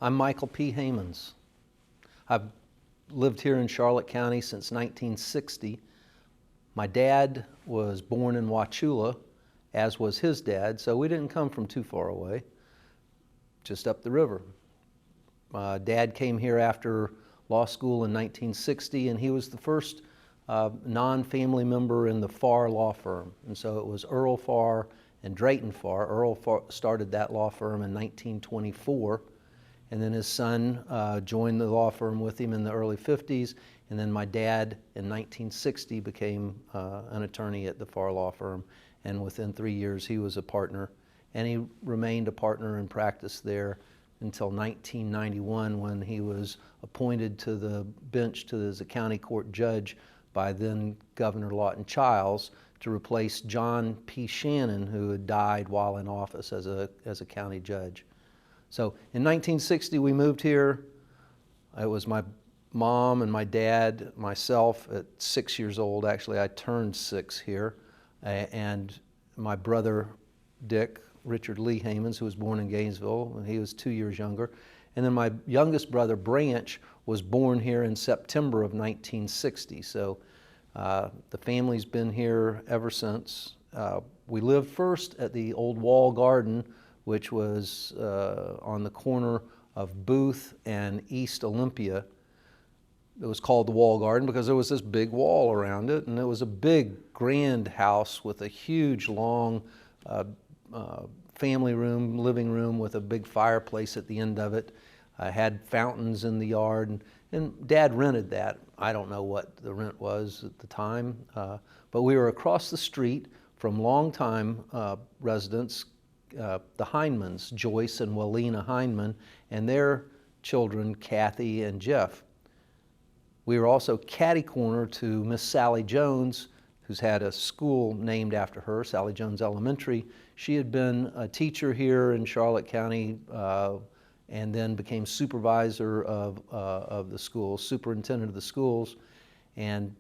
I'm Michael P. Haymans. I've lived here in Charlotte County since 1960. My dad was born in Wauchula, as was his dad, so we didn't come from too far away, just up the river. Dad came here after law school in 1960, and he was the first non-family member in the Farr law firm. And so it was Earl Farr and Drayton Farr. Earl Farr started that law firm in 1924, and then his son joined the law firm with him in the early 50s, and then my dad in 1960 became an attorney at the Farr law firm, and within 3 years he was a partner, and he remained a partner in practice there until 1991, when he was appointed to the bench as a county court judge by then Governor Lawton Chiles to replace John P. Shannon, who had died while in office as a county judge. So in 1960 we moved here. It was my mom and my dad, myself at 6 years old. Actually, I turned 6 here, and my brother Dick, Richard Lee Haymans, who was born in Gainesville, and he was 2 years younger. And then my youngest brother, Branch, was born here in September of 1960. So the family's been here ever since. We lived first at the old Wall Garden, which was on the corner of Booth and East Olympia. It was called the Wall Garden because there was this big wall around it, and it was a big, grand house with a huge, long family room, living room with a big fireplace at the end of it. I had fountains in the yard, and Dad rented that. I don't know what the rent was at the time, but we were across the street from longtime residents, the Haymans, Joyce and Walina Haymans, and their children, Kathy and Jeff. We were also catty-corner to Miss Sally Jones, who's had a school named after her, Sally Jones Elementary. She had been a teacher here in Charlotte County and then became supervisor of the schools, superintendent of the schools. And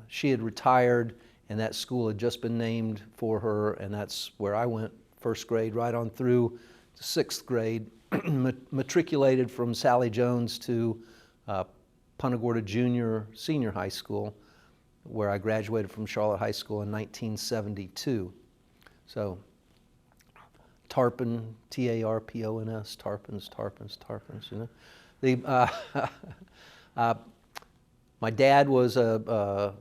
she had retired, and that school had just been named for her, and that's where I went, first grade, right on through to sixth grade, matriculated from Sally Jones to Punta Gorda Senior High School, where I graduated from Charlotte High School in 1972. So Tarpon, T-A-R-P-O-N-S, Tarpons, you know. My dad was a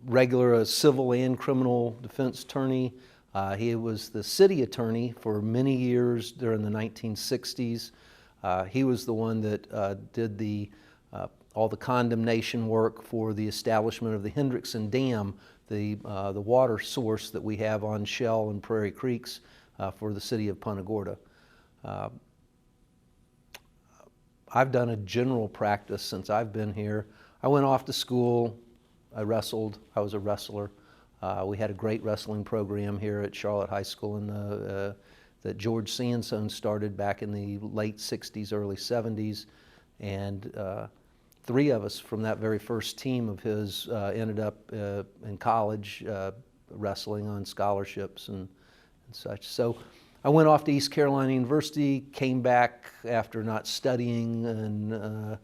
regular civil and criminal defense attorney. He was the city attorney for many years during the 1960s. He was the one that did all the condemnation work for the establishment of the Hendrickson Dam, the water source that we have on Shell and Prairie Creeks for the city of Punta Gorda. I've done a general practice since I've been here. I went off to school. I wrestled. I was a wrestler. We had a great wrestling program here at Charlotte High School that George Sansone started back in the late 60s, early 70s. And 3 of us from that very first team of his ended up in college wrestling on scholarships and such. So I went off to East Carolina University, came back after not studying, and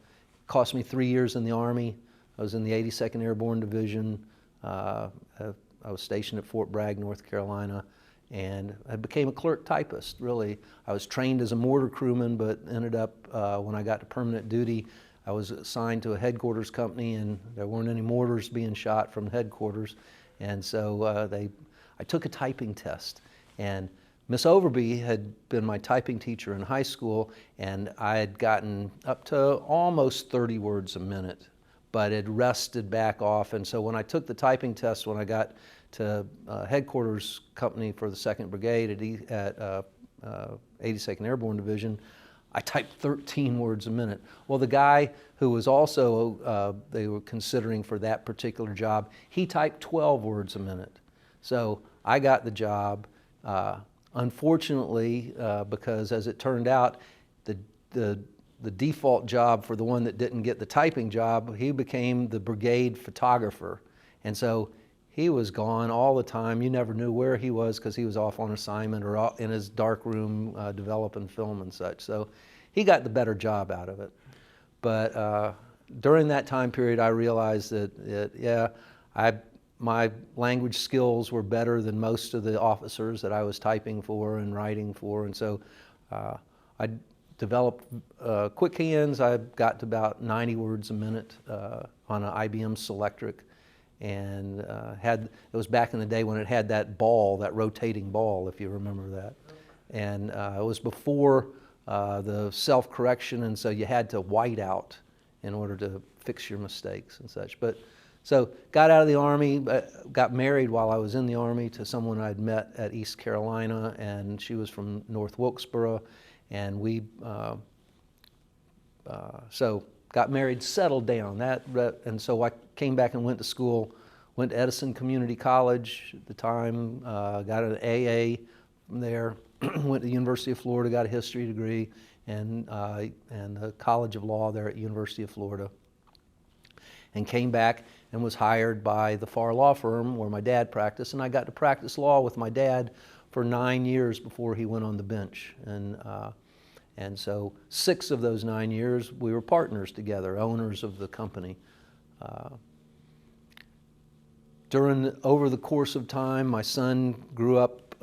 cost me 3 years in the Army. I was in the 82nd Airborne Division. I was stationed at Fort Bragg, North Carolina, and I became a clerk typist, really. I was trained as a mortar crewman, but ended up, when I got to permanent duty, I was assigned to a headquarters company, and there weren't any mortars being shot from headquarters. And so I took a typing test. And Miss Overby had been my typing teacher in high school, and I had gotten up to almost 30 words a minute, but it rested back off. And so when I took the typing test, when I got to headquarters company for the 2nd Brigade at 82nd Airborne Division, I typed 13 words a minute. Well, the guy who was also, they were considering for that particular job, he typed 12 words a minute. So I got the job. Unfortunately, because as it turned out, the default job for the one that didn't get the typing job, he became the brigade photographer. And so he was gone all the time. You never knew where he was because he was off on assignment or in his dark room developing film and such. So he got the better job out of it. But during that time period, I realized that my language skills were better than most of the officers that I was typing for and writing for. And so I developed quick hands. I got to about 90 words a minute on an IBM Selectric. And it was back in the day when it had that ball, that rotating ball, if you remember that. And it was before the self-correction, and so you had to white out in order to fix your mistakes and such. But so got out of the Army, got married while I was in the Army to someone I'd met at East Carolina, and she was from North Wilkesboro, and we so got married, settled down. And so I came back and went to school, went to Edison Community College at the time, got an AA from there, went to the University of Florida, got a history degree, and the College of Law there at University of Florida. And came back and was hired by the Farr Law Firm where my dad practiced, and I got to practice law with my dad for 9 years before he went on the bench. And so 6 of those 9 years, we were partners together, owners of the company. Over the course of time, my son grew up.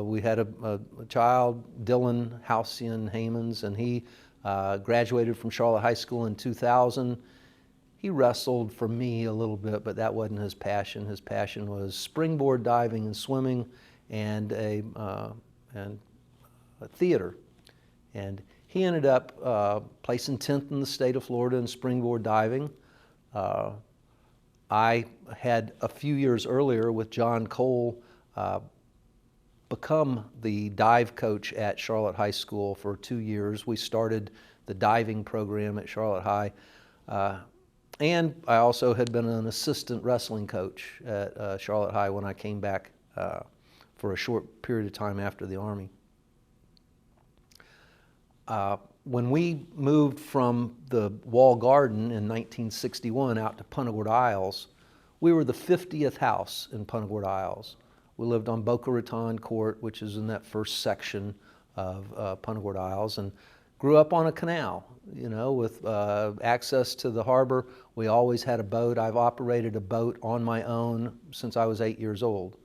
We had a child, Dylan Halcyon Haymans, and he graduated from Charlotte High School in 2000. He wrestled for me a little bit, but that wasn't his passion. His passion was springboard diving and swimming and a theater. And he ended up placing 10th in the state of Florida in springboard diving. I had a few years earlier with John Cole become the dive coach at Charlotte High School for 2 years. We started the diving program at Charlotte High. And I also had been an assistant wrestling coach at Charlotte High when I came back for a short period of time after the Army. When we moved from the Wall Garden in 1961 out to Punta Gorda Isles, we were the 50th house in Punta Gorda Isles. We lived on Boca Raton Court, which is in that first section of Punta Gorda Isles, and grew up on a canal, you know, with access to the harbor. We always had a boat. I've operated a boat on my own since I was 8 years old.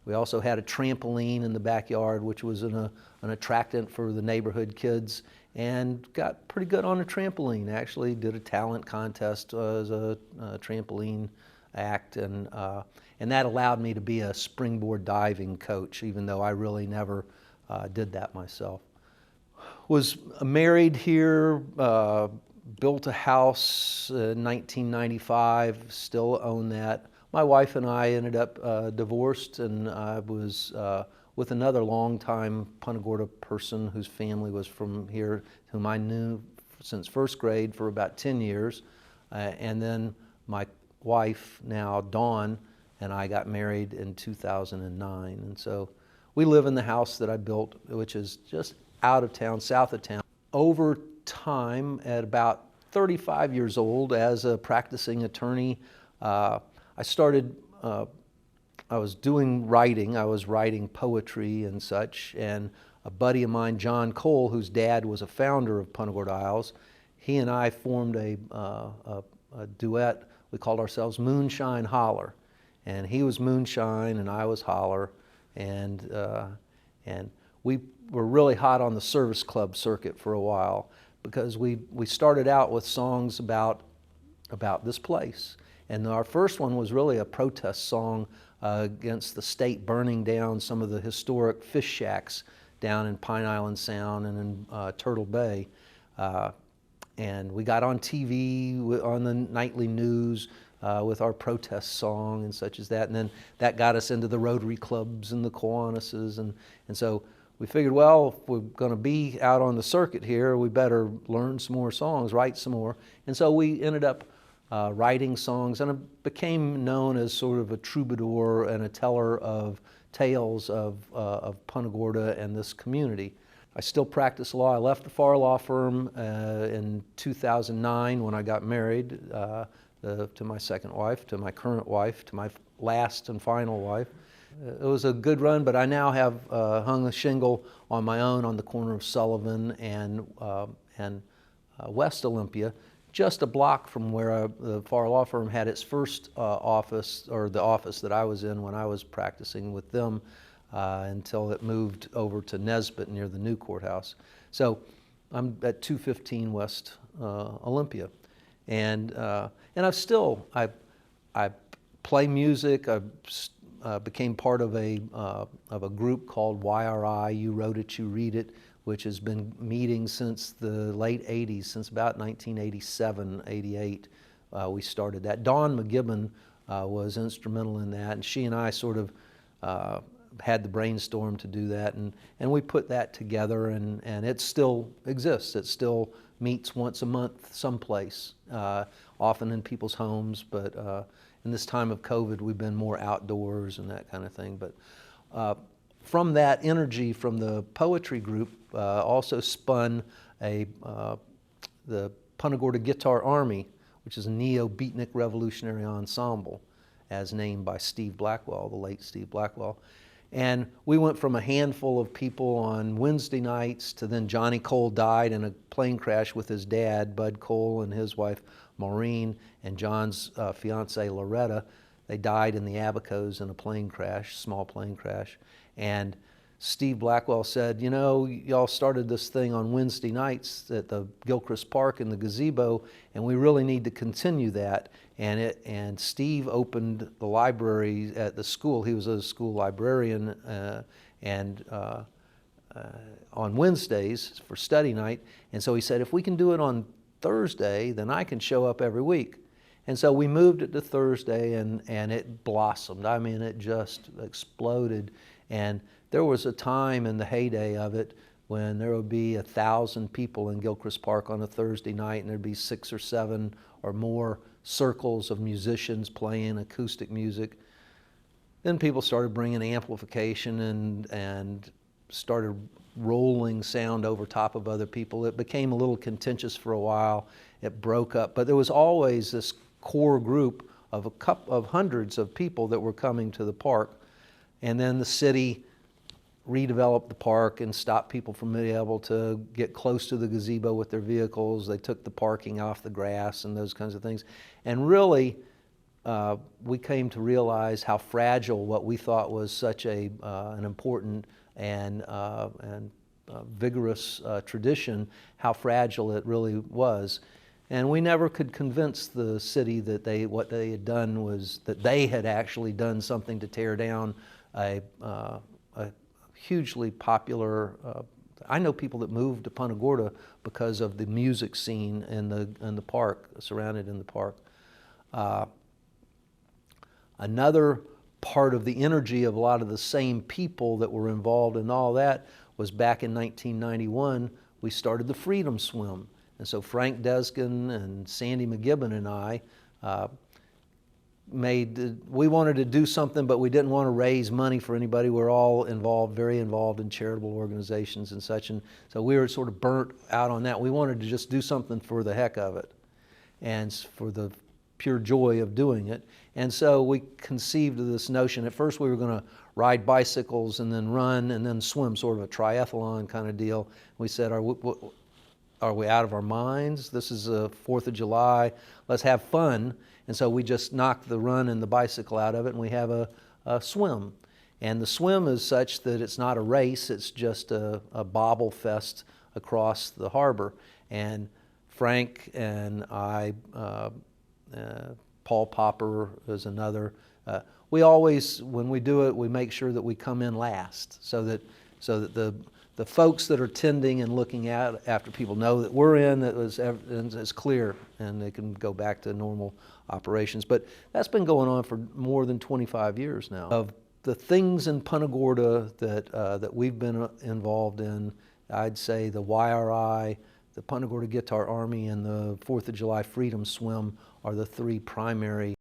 We also had a trampoline in the backyard, which was an attractant for the neighborhood kids, and got pretty good on a trampoline. Actually did a talent contest as a trampoline act, and that allowed me to be a springboard diving coach, even though I really never did that myself. Was married here, built a house in 1995, still own that. My wife and I ended up divorced, and I was with another longtime Punta Gorda person whose family was from here, whom I knew since first grade for about 10 years. And then my wife, now Dawn, and I got married in 2009. And so we live in the house that I built, which is just out of town, south of town. Over time, at about 35 years old, as a practicing attorney, I was doing writing. I was writing poetry and such, and a buddy of mine, John Cole, whose dad was a founder of Punta Gorda Isles, he and I formed a duet. We called ourselves Moonshine Holler, and he was Moonshine and I was Holler, and we were really hot on the service club circuit for a while because we started out with songs about this place. And our first one was really a protest song against the state burning down some of the historic fish shacks down in Pine Island Sound and in Turtle Bay. And we got on TV, on the nightly news with our protest song and such as that. And then that got us into the Rotary clubs and the Kiwanuses. And so we figured, well, if we're going to be out on the circuit here, we better learn some more songs, write some more. And so we ended up writing songs, and I became known as sort of a troubadour and a teller of tales of Punta Gorda and this community. I still practice law. I left the Farr Law Firm in 2009 when I got married to my second wife, to my current wife, to my last and final wife. It was a good run, but I now have hung a shingle on my own on the corner of Sullivan and West Olympia, just a block from where the Farr Law Firm had its first office, or the office that I was in when I was practicing with them, until it moved over to Nesbitt near the new courthouse. So I'm at 215 West Olympia, and I play music. I became part of a group called YRI, You Wrote It, You Read It, which has been meeting since the late 80s, since about 1987, 88. We started that. Dawn McGibbon was instrumental in that, and she and I sort of had the brainstorm to do that, and we put that together, and it still exists. It still meets once a month someplace, often in people's homes, but in this time of COVID, we've been more outdoors and that kind of thing. But from that energy from the poetry group also spun the Punta Gorda Guitar Army, which is a neo-beatnik revolutionary ensemble, as named by Steve Blackwell, the late Steve Blackwell. And we went from a handful of people on Wednesday nights to then Johnny Cole died in a plane crash with his dad, Bud Cole, and his wife Maureen, and John's fiancee Loretta. They died in the Abacos in a plane crash, small plane crash. And Steve Blackwell said, you know, y'all started this thing on Wednesday nights at the Gilchrist Park in the gazebo, and we really need to continue that. And Steve opened the library at the school. He was a school librarian, on Wednesdays for study night. And so he said, if we can do it on Thursday, then I can show up every week. And so we moved it to Thursday, and it blossomed. I mean, it just exploded. And there was a time in the heyday of it when there would be 1,000 people in Gilchrist Park on a Thursday night, and there'd be 6 or 7 or more circles of musicians playing acoustic music. Then people started bringing amplification and started rolling sound over top of other people. It became a little contentious for a while. It broke up, but there was always this core group of hundreds of people that were coming to the park. And then the city redeveloped the park and stopped people from being able to get close to the gazebo with their vehicles. They took the parking off the grass and those kinds of things. And really, we came to realize how fragile what we thought was such an important and vigorous tradition, how fragile it really was. And we never could convince the city that what they had done was that they had actually done something to tear down a hugely popular. I know people that moved to Punta Gorda because of the music scene in the park, surrounded in the park. Another part of the energy of a lot of the same people that were involved in all that was back in 1991, we started the Freedom Swim. And so Frank Deskin and Sandy McGibbon and I we wanted to do something, but we didn't want to raise money for anybody. We're all involved, very involved in charitable organizations and such. And so we were sort of burnt out on that. We wanted to just do something for the heck of it and for the pure joy of doing it. And so we conceived of this notion. At first we were going to ride bicycles and then run and then swim, sort of a triathlon kind of deal. We said, are we out of our minds? This is the 4th of July. Let's have fun. And so we just knocked the run and the bicycle out of it, and we have a swim. And the swim is such that it's not a race, it's just a bobble fest across the harbor. And Frank and I, Paul Popper is another. We always, when we do it, we make sure that we come in last, so that the folks that are tending and looking after people know that we're in, it's clear, and they can go back to normal operations. But that's been going on for more than 25 years now. Of the things in Punta Gorda that we've been involved in, I'd say the YRI, the Punta Gorda Guitar Army, and the 4th of July Freedom Swim are the 3 primary